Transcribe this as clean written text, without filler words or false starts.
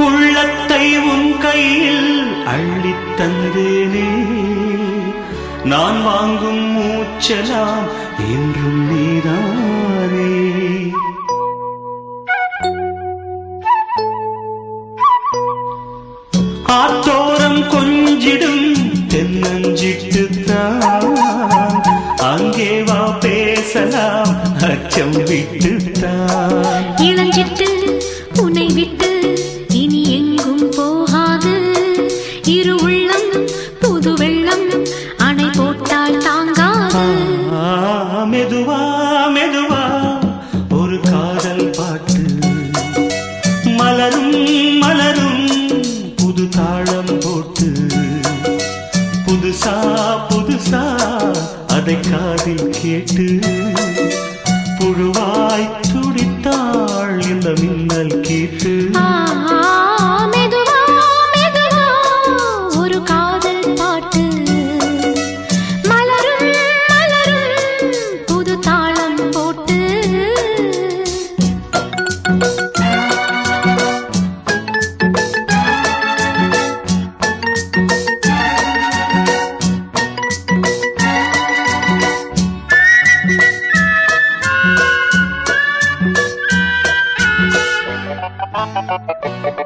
உள்ளத்தை உன் கையில் அள்ளித் தந்தேனே, நான் வாங்கும் மூச்சலாம் என்றும் நீதானே. ஆத்தோரம் கொஞ்சிடும் தென்னஞ்சிட்டுத்தான், அங்கே வா பேசலாம் அச்சம் விட்டுத்தான். இளஞ்சிட்டு உன்னை விட்டு இனி எங்கும் போகாது, இரு உள்ளம் புது வெள்ளம் அணை போட்டால் தாங்காது. மெதுவா மெதுவா ஒரு காதல் பாட்டு, மலரும் மலரும் புது தாளம் போட்டு, புதுசா புதுசா அதை காதில் கேட்டு, புழுவாய் துடித்தாள் இந்த மின்னல் கேட்டு. மெதுவா மெதுவா ஒரு காதல் பாட்டு, மலரும் மலரும் புது தாளம் போட்டு. Thank you.